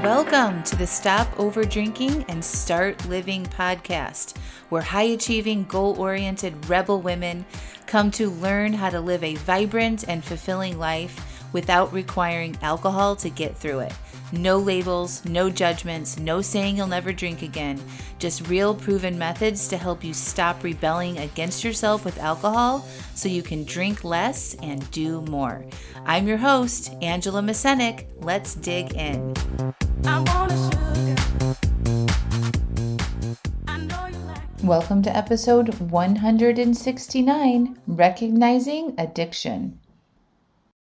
Welcome to the Stop Over Drinking and Start Living podcast, where high-achieving, goal-oriented rebel women come to learn how to live a vibrant and fulfilling life without requiring alcohol to get through it. No labels, no judgments, no saying you'll never drink again. Just real proven methods to help you stop rebelling against yourself with alcohol so you can drink less and do more. I'm your host, Angela Mascenik. Let's dig in. Welcome to episode 169, Recognizing Addiction.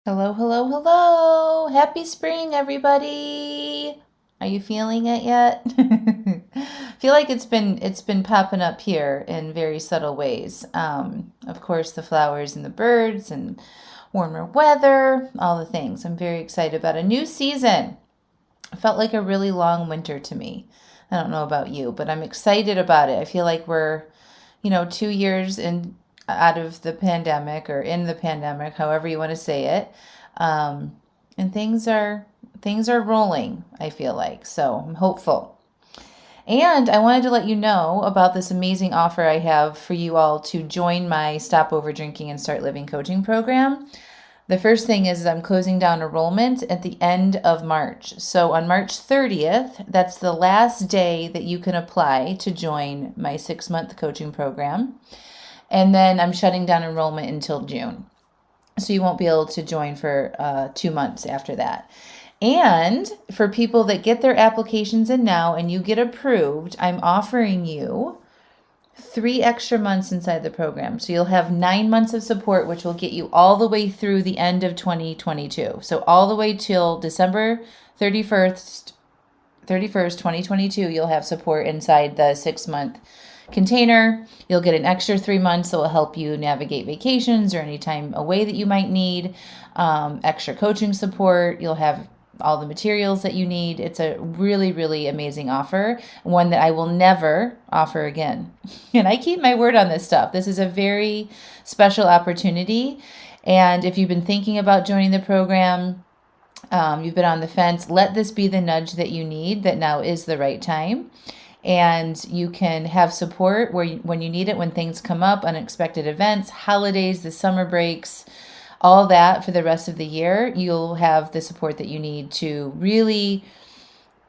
Hello, hello, hello. Happy spring, everybody. Are you feeling it yet? I feel like it's been popping up here in very subtle ways. Of course, the flowers and the birds and warmer weather, all the things. I'm very excited about a new season. It felt like a really long winter to me. I don't know about you, but I'm excited about it. I feel like we're, 2 years out of the pandemic or in the pandemic, however you want to say it. And things are rolling, I feel like. So I'm hopeful. And I wanted to let you know about this amazing offer I have for you all to join my Stop Over Drinking and Start Living coaching program. The first thing is I'm closing down enrollment at the end of March. So on March 30th, that's the last day that you can apply to join my 6-month coaching program. And then I'm shutting down enrollment until June. So you won't be able to join for 2 months after that. And for people that get their applications in now and you get approved, I'm offering you 3 extra months inside the program. So you'll have 9 months of support, which will get you all the way through the end of 2022. So all the way till December 31st, 2022, you'll have support inside the 6-month container. You'll get an extra 3 months that will help you navigate vacations or any time away that you might need, extra coaching support. You'll have all the materials that you need. It's a really, really amazing offer, one that I will never offer again. And I keep my word on this stuff. This is a very special opportunity. And if you've been thinking about joining the program, you've been on the fence, let this be the nudge that you need, that now is the right time. And you can have support when you need it, when things come up, unexpected events, holidays, the summer breaks, all that for the rest of the year. You'll have the support that you need to really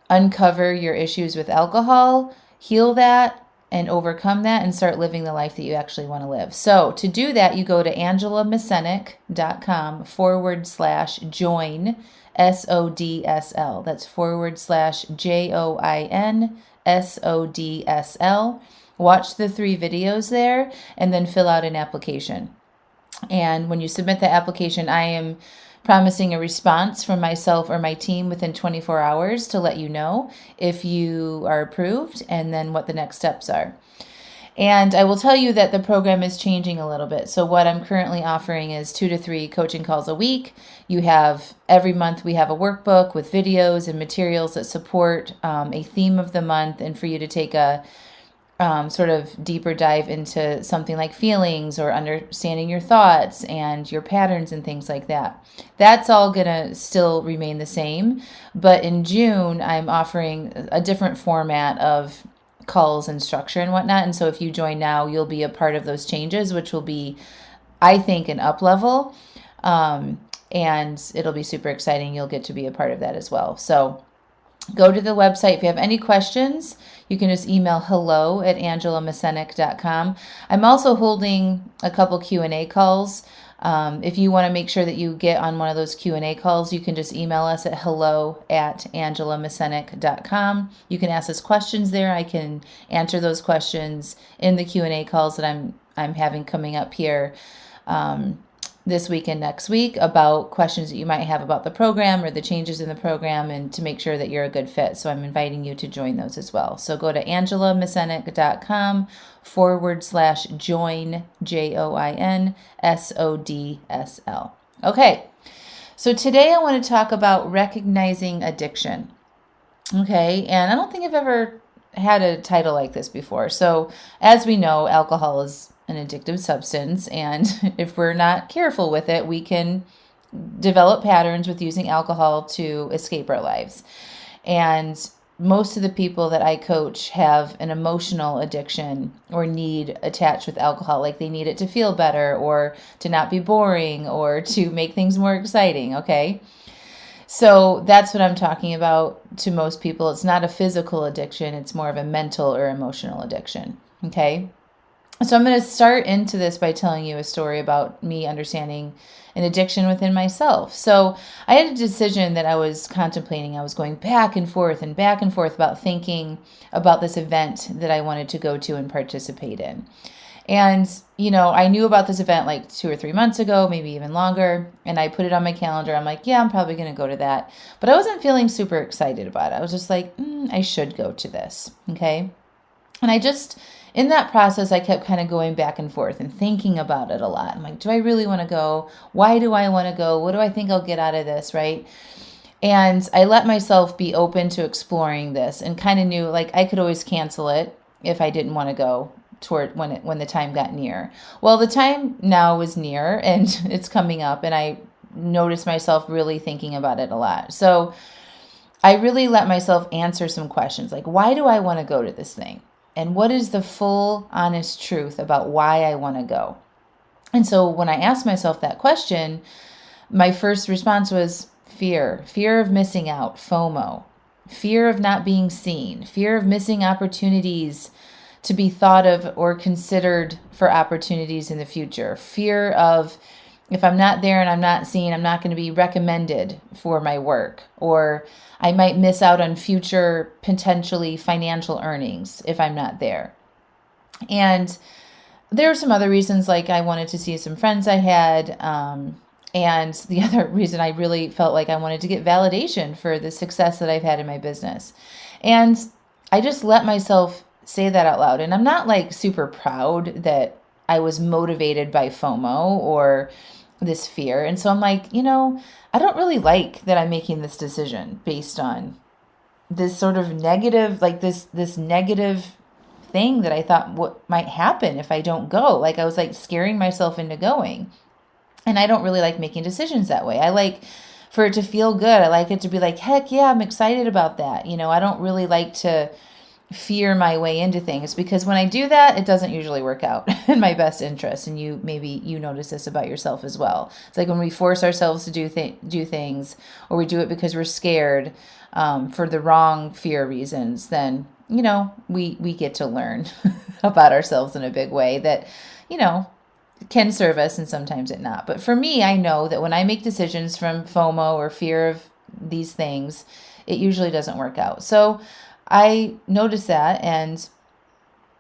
uncover your issues with alcohol, heal that, and overcome that, and start living the life that you actually want to live. So to do that, you go to angelamascenik.com/join, SODSL. That's /JOINSODSL. Watch the 3 videos there and then fill out an application. And when you submit the application, I am promising a response from myself or my team within 24 hours to let you know if you are approved and then what the next steps are. And I will tell you that the program is changing a little bit. So what I'm currently offering is 2 to 3 coaching calls a week. You have every month we have a workbook with videos and materials that support a theme of the month, and for you to take a sort of deeper dive into something like feelings or understanding your thoughts and your patterns and things like that. That's all going to still remain the same. But in June, I'm offering a different format of calls and structure and whatnot. And so if you join now, you'll be a part of those changes, which will be, I think, an up level. And it'll be super exciting. You'll get to be a part of that as well. So go to the website. If you have any questions, you can just email hello@angelamascenik.com. I'm also holding a couple Q&A calls. If you want to make sure that you get on one of those Q&A calls, you can just email us at hello@angelamascenik.com. You can ask us questions there. I can answer those questions in the Q&A calls that I'm having coming up here this week and next week about questions that you might have about the program or the changes in the program, and to make sure that you're a good fit. So I'm inviting you to join those as well. So go to angelamascenik.com/join, JOINSODSL. Okay. So today I want to talk about recognizing addiction. Okay. And I don't think I've ever had a title like this before. So as we know, alcohol is an addictive substance, and if we're not careful with it, we can develop patterns with using alcohol to escape our lives. And most of the people that I coach have an emotional addiction or need attached with alcohol. Like they need it to feel better or to not be boring or to make things more exciting. Okay. So that's what I'm talking about to most people. It's not a physical addiction. It's more of a mental or emotional addiction. Okay. So I'm going to start into this by telling you a story about me understanding an addiction within myself. So I had a decision that I was contemplating. I was going back and forth about thinking about this event that I wanted to go to and participate in. And, I knew about this event like 2 or 3 months ago, maybe even longer. And I put it on my calendar. I'm like, yeah, I'm probably going to go to that. But I wasn't feeling super excited about it. I was just like, I should go to this. Okay. And in that process, I kept kind of going back and forth and thinking about it a lot. I'm like, do I really want to go? Why do I want to go? What do I think I'll get out of this, right? And I let myself be open to exploring this and kind of knew like I could always cancel it if I didn't want to go toward when the time got near. Well, the time now is near and it's coming up, and I noticed myself really thinking about it a lot. So I really let myself answer some questions like, why do I want to go to this thing? And what is the full, honest truth about why I want to go? And so when I asked myself that question, my first response was fear of missing out, FOMO, fear of not being seen, fear of missing opportunities to be thought of or considered for opportunities in the future, fear of if I'm not there and I'm not seen, I'm not going to be recommended for my work, or I might miss out on future potentially financial earnings if I'm not there. And there are some other reasons, like I wanted to see some friends I had. And the other reason I really felt like I wanted to get validation for the success that I've had in my business. And I just let myself say that out loud. And I'm not like super proud that I was motivated by FOMO or this fear. And so I'm like, I don't really like that I'm making this decision based on this sort of negative, like this negative thing that I thought what might happen if I don't go. Like I was like scaring myself into going. And I don't really like making decisions that way. I like for it to feel good. I like it to be like, heck yeah, I'm excited about that. I don't really like to fear my way into things, because when I do that, it doesn't usually work out in my best interest. And maybe you notice this about yourself as well. It's like when we force ourselves to do things, or we do it because we're scared for the wrong fear reasons, then, we get to learn about ourselves in a big way that, can serve us, and sometimes it not. But for me, I know that when I make decisions from FOMO or fear of these things, it usually doesn't work out. So I noticed that, and,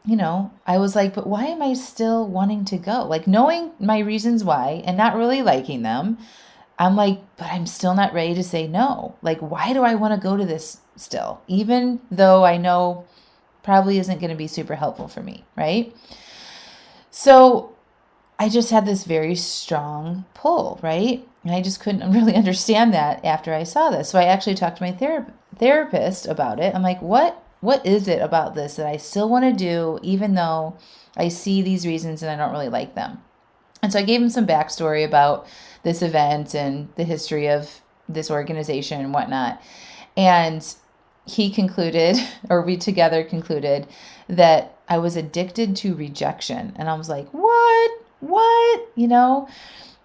I was like, but why am I still wanting to go? Like knowing my reasons why and not really liking them, I'm like, but I'm still not ready to say no. Like, why do I want to go to this still? Even though I know probably isn't going to be super helpful for me, right? So I just had this very strong pull, right? And I just couldn't really understand that after I saw this. So I actually talked to my therapist about it. I'm like, what is it about this that I still want to do, even though I see these reasons and I don't really like them? And so I gave him some backstory about this event and the history of this organization and whatnot. And he concluded, or we together concluded, that I was addicted to rejection. And I was like, what?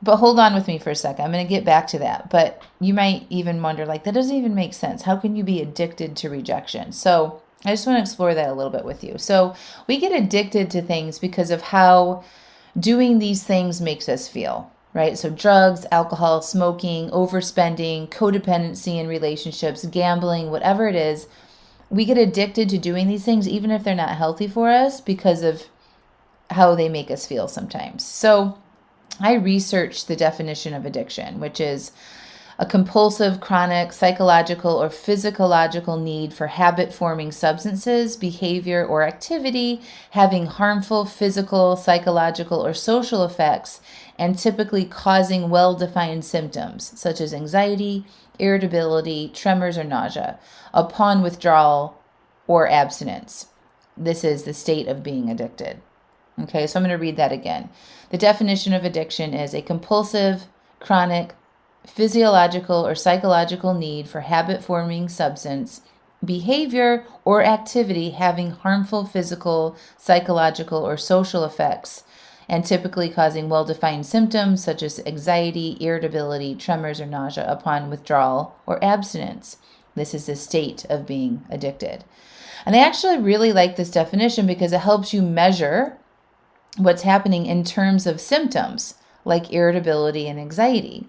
But hold on with me for a second. I'm going to get back to that. But you might even wonder, like, that doesn't even make sense. How can you be addicted to rejection? So I just want to explore that a little bit with you. So we get addicted to things because of how doing these things makes us feel, right? So drugs, alcohol, smoking, overspending, codependency in relationships, gambling, whatever it is, we get addicted to doing these things, even if they're not healthy for us, because of how they make us feel sometimes. So I researched the definition of addiction, which is a compulsive, chronic, psychological, or physiological need for habit-forming substances, behavior, or activity having harmful physical, psychological, or social effects, and typically causing well-defined symptoms such as anxiety, irritability, tremors, or nausea upon withdrawal or abstinence. This is the state of being addicted. Okay, so I'm going to read that again. The definition of addiction is a compulsive, chronic, physiological, or psychological need for habit-forming substance, behavior or activity having harmful physical, psychological, or social effects, and typically causing well-defined symptoms such as anxiety, irritability, tremors, or nausea upon withdrawal or abstinence. This is the state of being addicted. And I actually really like this definition because it helps you measure what's happening in terms of symptoms like irritability and anxiety.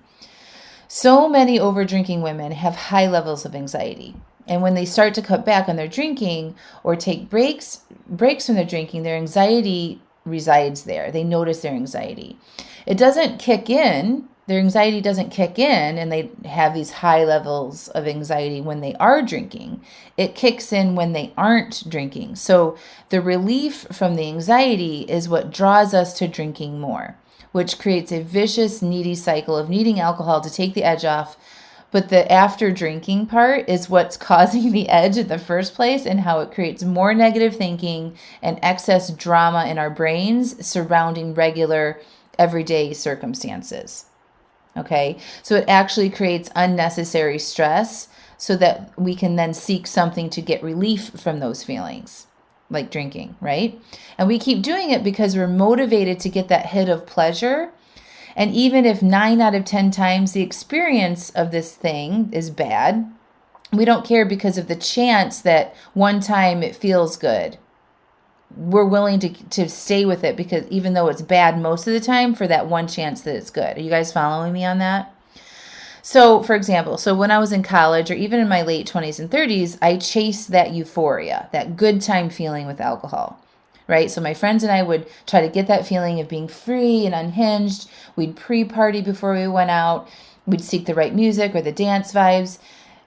So many overdrinking women have high levels of anxiety. And when they start to cut back on their drinking or take breaks from their drinking, their anxiety resides there. They notice their anxiety. It doesn't kick in. Their anxiety doesn't kick in and they have these high levels of anxiety when they are drinking. It kicks in when they aren't drinking. So the relief from the anxiety is what draws us to drinking more, which creates a vicious, needy cycle of needing alcohol to take the edge off. But the after drinking part is what's causing the edge in the first place and how it creates more negative thinking and excess drama in our brains surrounding regular, everyday circumstances. Okay, so it actually creates unnecessary stress so that we can then seek something to get relief from those feelings, like drinking, right? And we keep doing it because we're motivated to get that hit of pleasure. And even if 9 out of 10 times the experience of this thing is bad, we don't care because of the chance that one time it feels good. We're willing to stay with it because even though it's bad most of the time, for that one chance that it's good. Are you guys following me on that? So, for example, when I was in college or even in my late 20s and 30s, I chased that euphoria, that good time feeling with alcohol, right? So my friends and I would try to get that feeling of being free and unhinged. We'd pre-party before we went out. We'd seek the right music or the dance vibes.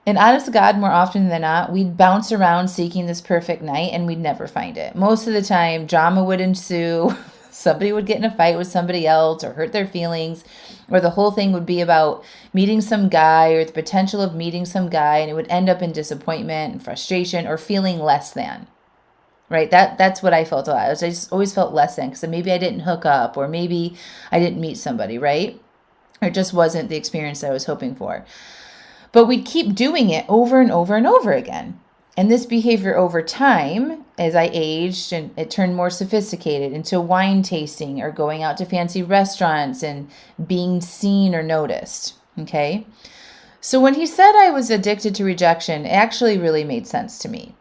And honest to God, more often than not, we'd bounce around seeking this perfect night and we'd never find it. Most of the time, drama would ensue. Somebody would get in a fight with somebody else or hurt their feelings, or the whole thing would be about meeting some guy or the potential of meeting some guy, and it would end up in disappointment and frustration or feeling less than. Right? That's what I felt a lot. I just always felt less than because maybe I didn't hook up or maybe I didn't meet somebody, right? Or it just wasn't the experience that I was hoping for. But we'd keep doing it over and over and over again. And this behavior over time, as I aged, and it turned more sophisticated into wine tasting or going out to fancy restaurants and being seen or noticed. Okay? So when he said I was addicted to rejection, it actually really made sense to me.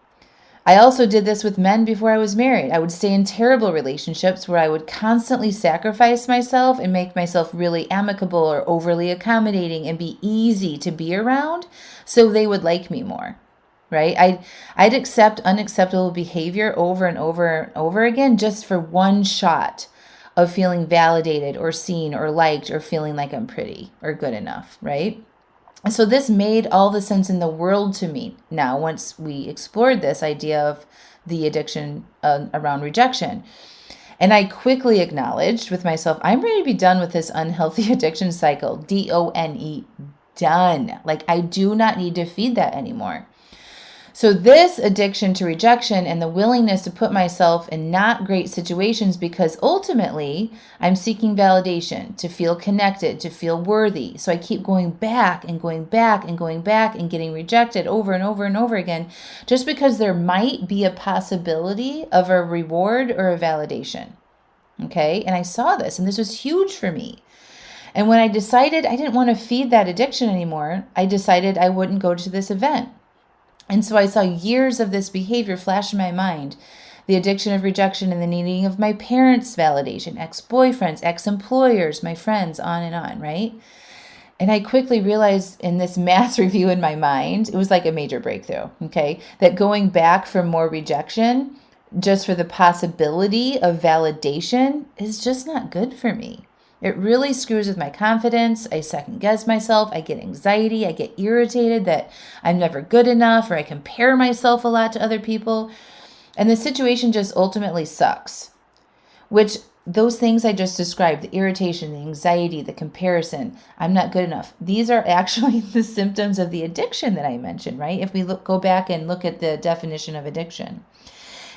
I also did this with men before I was married. I would stay in terrible relationships where I would constantly sacrifice myself and make myself really amicable or overly accommodating and be easy to be around so they would like me more, right? I'd accept unacceptable behavior over and over and over again just for one shot of feeling validated or seen or liked or feeling like I'm pretty or good enough, right? So this made all the sense in the world to me now once we explored this idea of the addiction around rejection. And I quickly acknowledged with myself, I'm ready to be done with this unhealthy addiction cycle, D-O-N-E, done. Like I do not need to feed that anymore. So this addiction to rejection and the willingness to put myself in not great situations because ultimately I'm seeking validation, to feel connected, to feel worthy. So I keep going back and going back and going back and getting rejected over and over and over again just because there might be a possibility of a reward or a validation. Okay? And I saw this and this was huge for me. And when I decided I didn't want to feed that addiction anymore, I decided I wouldn't go to this event. And so I saw years of this behavior flash in my mind. The addiction of rejection and the needing of my parents' validation, ex-boyfriends, ex-employers, my friends, on, right? And I quickly realized in this mass review in my mind, it was like a major breakthrough, okay? That going back for more rejection just for the possibility of validation is just not good for me. It really screws with my confidence. I second guess myself. I get anxiety. I get irritated that I'm never good enough or I compare myself a lot to other people. And the situation just ultimately sucks, which those things I just described, the irritation, the anxiety, the comparison, I'm not good enough. These are actually the symptoms of the addiction that I mentioned, right? If we go back and look at the definition of addiction.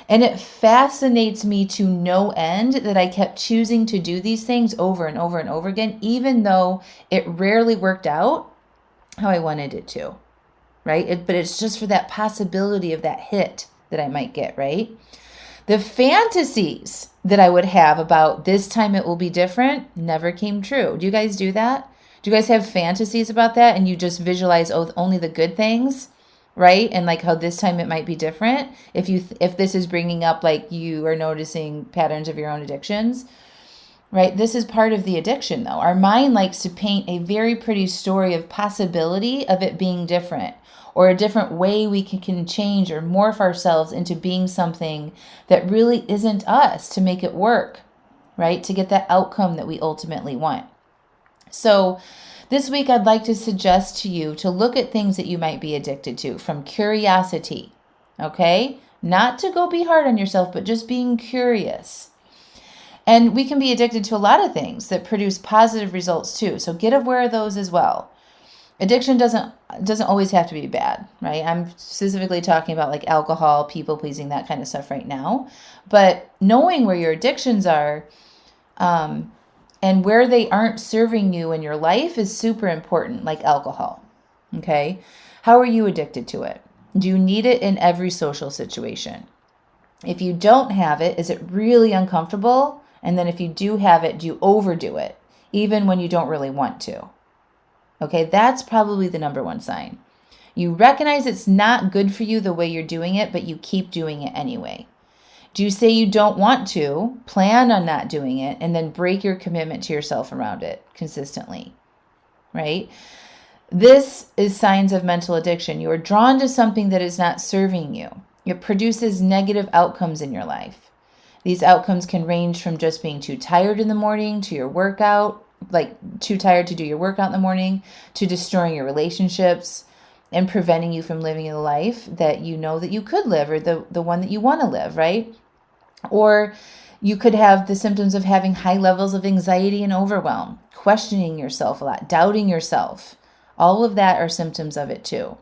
And it fascinates me to no end that I kept choosing to do these things over and over and over again, even though it rarely worked out how I wanted it to, right? But it's just for that possibility of that hit that I might get, right? The fantasies that I would have about this time it will be different never came true. Do you guys do that? Do you guys have fantasies about that and you just visualize only the good things, right? And like how this time it might be different. If this is bringing up like you are noticing patterns of your own addictions, right? This is part of the addiction though. Our mind likes to paint a very pretty story of possibility of it being different, or a different way we can change or morph ourselves into being something that really isn't us to make it work, right? To get that outcome that we ultimately want. So this week, I'd like to suggest to you to look at things that you might be addicted to from curiosity, okay? Not to go be hard on yourself, but just being curious. And we can be addicted to a lot of things that produce positive results too. So get aware of those as well. Addiction doesn't always have to be bad, right? I'm specifically talking about like alcohol, people pleasing, that kind of stuff right now. But knowing where your addictions are and where they aren't serving you in your life is super important, like alcohol, okay? How are you addicted to it? Do you need it in every social situation? If you don't have it, is it really uncomfortable? And then if you do have it, do you overdo it, even when you don't really want to? Okay, that's probably the number one sign. You recognize it's not good for you the way you're doing it, but you keep doing it anyway. Do you say you don't want to, plan on not doing it, and then break your commitment to yourself around it consistently, right? This is signs of mental addiction. You are drawn to something that is not serving you. It produces negative outcomes in your life. These outcomes can range from just being too tired in the morning to your workout, like too tired to do your workout in the morning, to destroying your relationships and preventing you from living the life that you know that you could live, or the one that you want to live, right? Or you could have the symptoms of having high levels of anxiety and overwhelm, questioning yourself a lot, doubting yourself. All of that are symptoms of it too.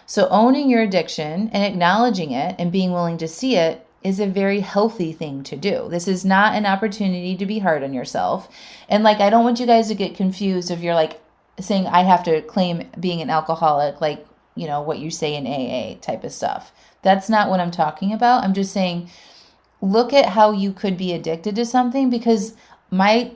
So owning your addiction and acknowledging it and being willing to see it is a very healthy thing to do. This is not an opportunity to be hard on yourself. And like, I don't want you guys to get confused if you're like saying I have to claim being an alcoholic, like, you know, what you say in AA type of stuff. That's not what I'm talking about. I'm just saying, look at how you could be addicted to something, because my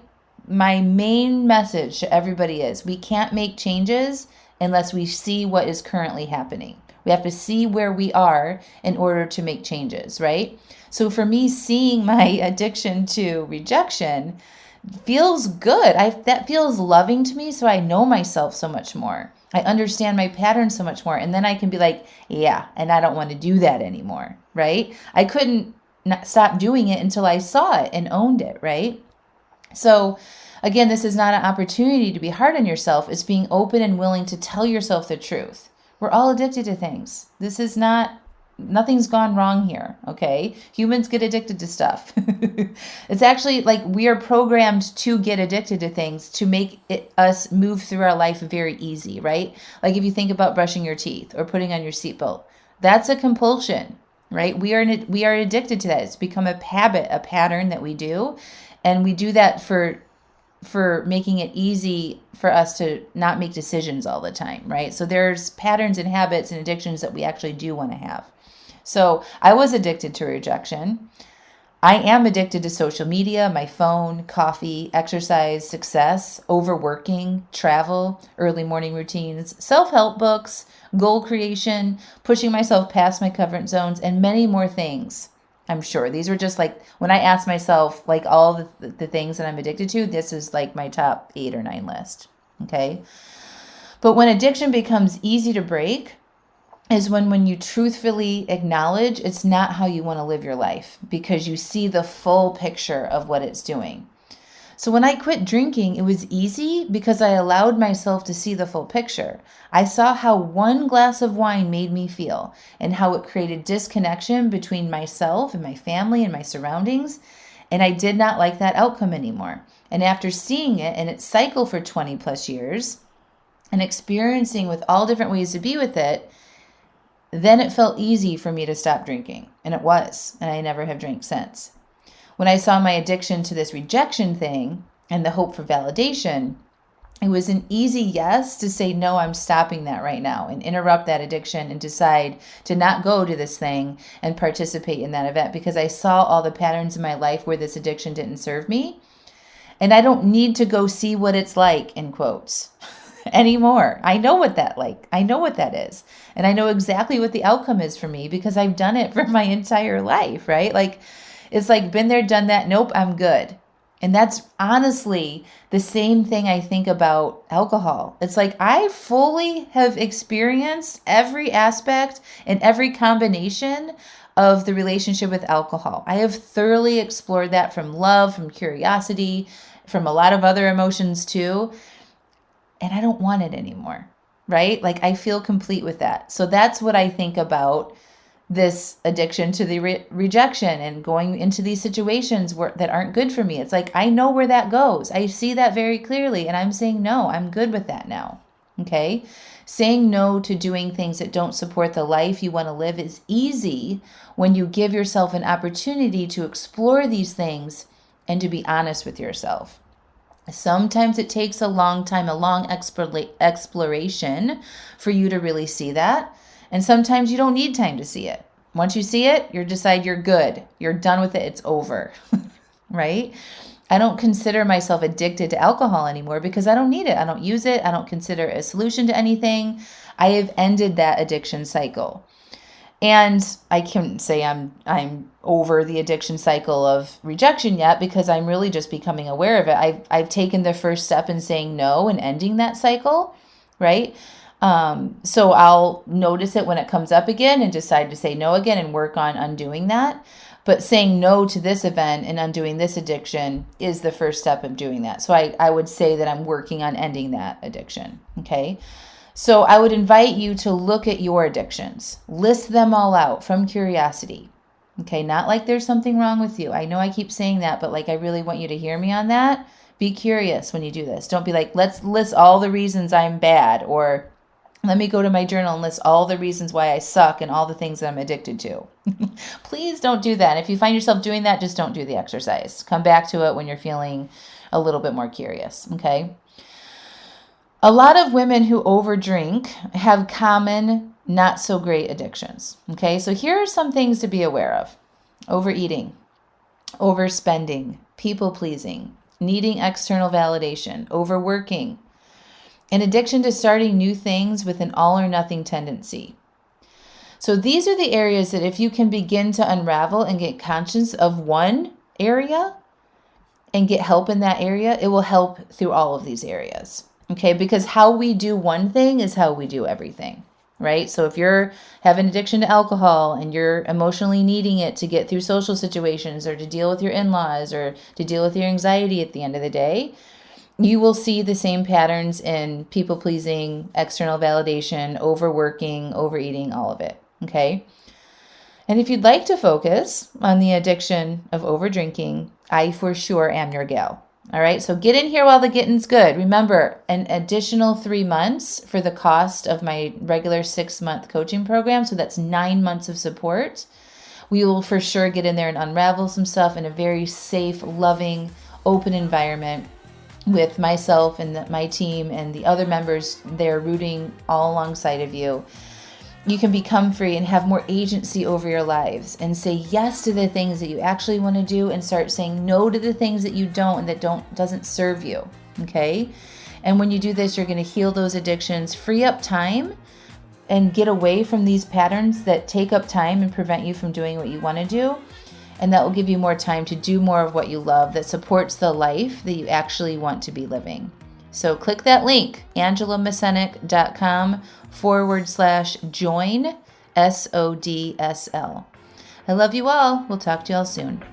main message to everybody is we can't make changes unless we see what is currently happening. We have to see where we are in order to make changes, right? So for me, seeing my addiction to rejection feels good. That feels loving to me, so I know myself so much more. I understand my patterns so much more. And then I can be like, yeah, and I don't want to do that anymore, right? I couldn't not stop doing it until I saw it and owned it, right? So again, this is not an opportunity to be hard on yourself. It's being open and willing to tell yourself the truth. We're all addicted to things. This is nothing's gone wrong here, okay? Humans get addicted to stuff. It's actually like we are programmed to get addicted to things to make us move through our life very easy, right? Like if you think about brushing your teeth or putting on your seatbelt, that's a compulsion, right? We are addicted to that. It's become a habit, a pattern that we do. And we do that for making it easy for us to not make decisions all the time, right? So there's patterns and habits and addictions that we actually do want to have. So I was addicted to rejection. I am addicted to social media, my phone, coffee, exercise, success, overworking, travel, early morning routines, self-help books, goal creation, pushing myself past my comfort zones, and many more things. I'm sure these are just like, when I ask myself, like all the things that I'm addicted to, this is like my top 8 or 9 list. Okay. But when addiction becomes easy to break is when you truthfully acknowledge it's not how you want to live your life, because you see the full picture of what it's doing. So when I quit drinking, it was easy because I allowed myself to see the full picture. I saw how one glass of wine made me feel and how it created disconnection between myself and my family and my surroundings. And I did not like that outcome anymore. And after seeing it in its cycle for 20 plus years and experiencing with all different ways to be with it, then it felt easy for me to stop drinking. And it was. And I never have drank since. When I saw my addiction to this rejection thing and the hope for validation, It was an easy yes to say, no, I'm stopping that right now and interrupt that addiction and decide to not go to this thing and participate in that event, because I saw all the patterns in my life where this addiction didn't serve me. And I don't need to go see what it's like, in quotes, anymore. I know what that is. And I know exactly what the outcome is for me because I've done it for my entire life, right? Like, it's like, been there, done that. Nope, I'm good. And that's honestly the same thing I think about alcohol. It's like, I fully have experienced every aspect and every combination of the relationship with alcohol. I have thoroughly explored that, from love, from curiosity, from a lot of other emotions too. And I don't want it anymore, right? Like, I feel complete with that. So that's what I think about this addiction to the rejection and going into these situations that aren't good for me. It's like, I know where that goes. I see that very clearly. And I'm saying, no, I'm good with that now. Okay. Saying no to doing things that don't support the life you want to live is easy when you give yourself an opportunity to explore these things and to be honest with yourself. Sometimes it takes a long time, a long exploration for you to really see that. And sometimes you don't need time to see it. Once you see it, you decide you're good. You're done with it. It's over, right? I don't consider myself addicted to alcohol anymore because I don't need it. I don't use it. I don't consider it a solution to anything. I have ended that addiction cycle. And I can't say I'm over the addiction cycle of rejection yet, because I'm really just becoming aware of it. I've taken the first step in saying no and ending that cycle, right? So I'll notice it when it comes up again and decide to say no again and work on undoing that. But saying no to this event and undoing this addiction is the first step of doing that. So I would say that I'm working on ending that addiction. Okay. So I would invite you to look at your addictions, list them all out from curiosity. Okay. Not like there's something wrong with you. I know I keep saying that, but like, I really want you to hear me on that. Be curious when you do this. Don't be like, let's list all the reasons I'm bad, or let me go to my journal and list all the reasons why I suck and all the things that I'm addicted to. Please don't do that. If you find yourself doing that, just don't do the exercise. Come back to it when you're feeling a little bit more curious, okay? A lot of women who overdrink have common, not so great addictions, okay? So here are some things to be aware of. Overeating, overspending, people-pleasing, needing external validation, overworking, an addiction to starting new things with an all-or-nothing tendency. So these are the areas that if you can begin to unravel and get conscious of one area and get help in that area, it will help through all of these areas. Okay, because how we do one thing is how we do everything, right? So if you're having addiction to alcohol and you're emotionally needing it to get through social situations or to deal with your in-laws or to deal with your anxiety at the end of the day, you will see the same patterns in people-pleasing, external validation, overworking, overeating, all of it, okay? And if you'd like to focus on the addiction of overdrinking, I for sure am your gal. All right, so get in here while the getting's good. Remember, an additional 3 months for the cost of my regular 6-month coaching program. So that's 9 months of support. We will for sure get in there and unravel some stuff in a very safe, loving, open environment with myself and my team and the other members there rooting all alongside of you. You can become free and have more agency over your lives and say yes to the things that you actually want to do and start saying no to the things that you don't and that doesn't serve you, okay? And when you do this, you're going to heal those addictions, free up time, and get away from these patterns that take up time and prevent you from doing what you want to do. And that will give you more time to do more of what you love that supports the life that you actually want to be living. So click that link, angelamascenik.com/join SODSL. I love you all. We'll talk to you all soon.